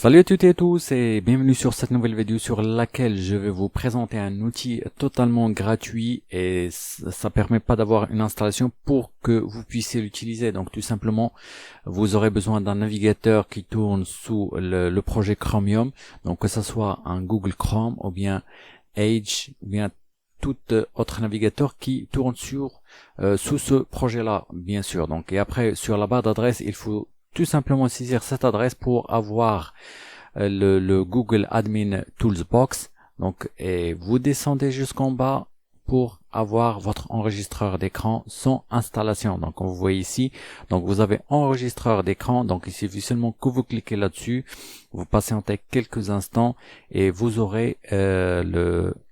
Salut à toutes et à tous et bienvenue sur cette nouvelle vidéo sur laquelle je vais vous présenter un outil totalement gratuit et ça permet pas d'avoir une installation pour que vous puissiez l'utiliser. Donc tout simplement, vous aurez besoin d'un navigateur qui tourne sous le projet Chromium, donc que ce soit un Google Chrome ou bien Edge ou bien tout autre navigateur qui tourne sous ce projet-là, bien sûr. Donc et après sur la barre d'adresse, il faut tout simplement saisir cette adresse pour avoir le Google Admin Toolbox. Donc, et vous descendez jusqu'en bas pour avoir votre enregistreur d'écran sans installation. Donc, comme vous voyez ici, donc vous avez enregistreur d'écran. Donc, il suffit seulement que vous cliquez là-dessus, vous patientez quelques instants et vous aurez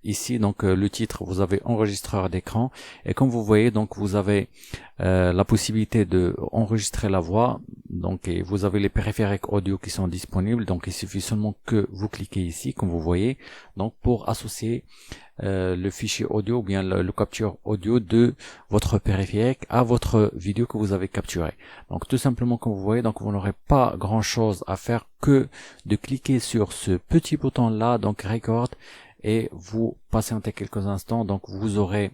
ici donc le titre. Vous avez enregistreur d'écran et comme vous voyez, donc vous avez la possibilité de enregistrer la voix. Donc, et vous avez les périphériques audio qui sont disponibles. Donc, il suffit seulement que vous cliquez ici, comme vous voyez. Donc, pour associer le fichier audio ou bien le capture audio de votre périphérique à votre vidéo que vous avez capturée. Donc, tout simplement, comme vous voyez, donc vous n'aurez pas grand-chose à faire que de cliquer sur ce petit bouton-là, donc Record, et vous patientez quelques instants. Donc, vous aurez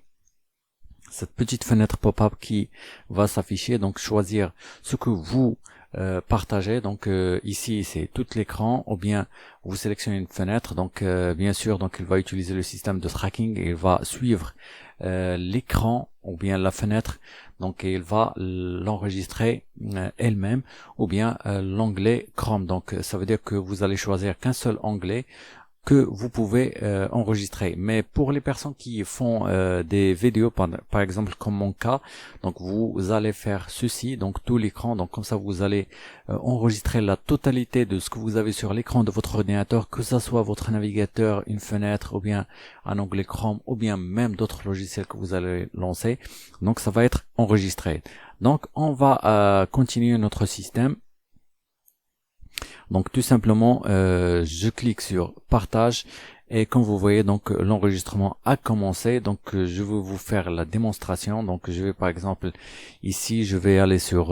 cette petite fenêtre pop-up qui va s'afficher, donc choisir ce que vous partagez. Donc ici c'est tout l'écran, ou bien vous sélectionnez une fenêtre. Donc bien sûr, donc il va utiliser le système de tracking et il va suivre l'écran ou bien la fenêtre. Donc il va l'enregistrer elle-même, ou bien l'onglet Chrome. Donc ça veut dire que vous allez choisir qu'un seul onglet que vous pouvez enregistrer. Mais pour les personnes qui font des vidéos, par exemple comme mon cas, donc vous allez faire ceci, donc tout l'écran, donc comme ça vous allez enregistrer la totalité de ce que vous avez sur l'écran de votre ordinateur, que ça soit votre navigateur, une fenêtre, ou bien un onglet Chrome, ou bien même d'autres logiciels que vous allez lancer. Donc ça va être enregistré. Donc on va continuer notre système. Donc tout simplement, je clique sur partage et comme vous voyez, donc l'enregistrement a commencé. Donc je vais vous faire la démonstration. Donc je vais par exemple ici, je vais aller sur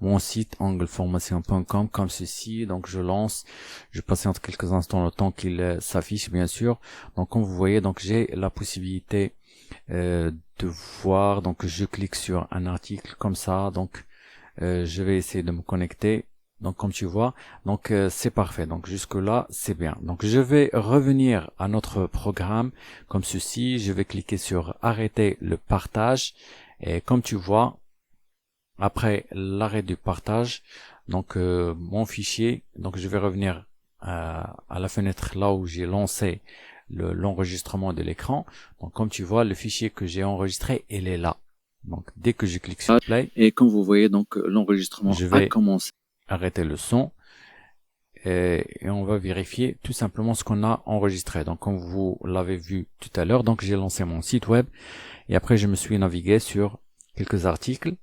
mon site angleformation.com comme ceci. Donc je lance, je patiente quelques instants le temps qu'il s'affiche bien sûr. Donc comme vous voyez, donc j'ai la possibilité de voir. Donc je clique sur un article comme ça. Donc je vais essayer de me connecter. Donc comme tu vois, donc c'est parfait. Donc jusque là c'est bien. Donc je vais revenir à notre programme comme ceci. Je vais cliquer sur arrêter le partage et comme tu vois, après l'arrêt du partage, donc mon fichier, donc je vais revenir à la fenêtre là où j'ai lancé l'enregistrement de l'écran. Donc comme tu vois, le fichier que j'ai enregistré, il est là. Donc dès que je clique sur play, et comme vous voyez, donc l'enregistrement a commencé. Arrêter le son et on va vérifier tout simplement ce qu'on a enregistré. Donc comme vous l'avez vu tout à l'heure, donc j'ai lancé mon site web et après je me suis navigué sur quelques articles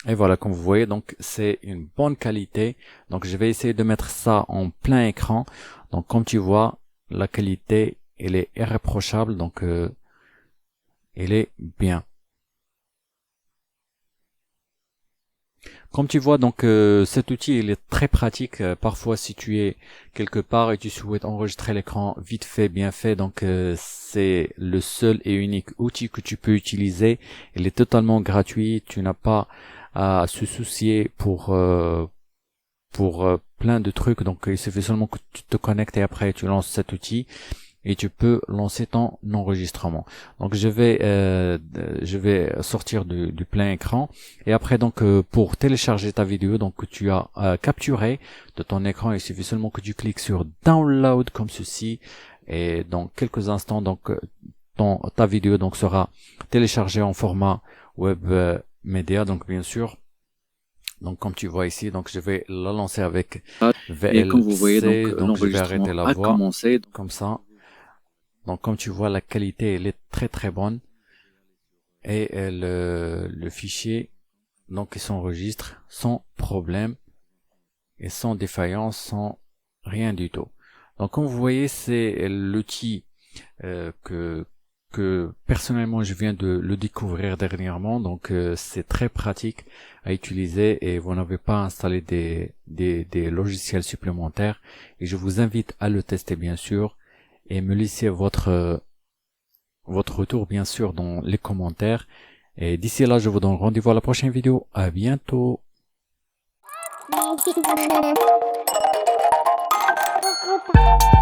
et voilà, comme vous voyez, donc c'est une bonne qualité. Donc je vais essayer de mettre ça en plein écran. Donc comme tu vois, la qualité elle est irréprochable, donc elle est bien. Comme tu vois, donc cet outil il est très pratique. Parfois, si tu es quelque part et tu souhaites enregistrer l'écran vite fait, bien fait, donc c'est le seul et unique outil que tu peux utiliser. Il est totalement gratuit. Tu n'as pas à se soucier pour plein de trucs. Donc il suffit seulement que tu te connectes et après tu lances cet outil et tu peux lancer ton enregistrement. Donc je vais sortir du plein écran et après donc pour télécharger ta vidéo donc que tu as capturé de ton écran, il suffit seulement que tu cliques sur download comme ceci et dans quelques instants donc ta vidéo donc sera téléchargée en format web média. Donc bien sûr, donc comme tu vois ici, donc je vais la lancer avec VLC. Et comme vous voyez, donc je vais arrêter la voix comme ça. Donc comme tu vois, la qualité elle est très très bonne et le fichier donc il s'enregistre sans problème et sans défaillance, sans rien du tout. Donc comme vous voyez, c'est l'outil que que personnellement je viens de le découvrir dernièrement, donc c'est très pratique à utiliser et vous n'avez pas à installer des logiciels supplémentaires, et je vous invite à le tester bien sûr et me laisser votre retour bien sûr dans les commentaires. Et d'ici là, je vous donne rendez-vous à la prochaine vidéo. À bientôt. Thank you.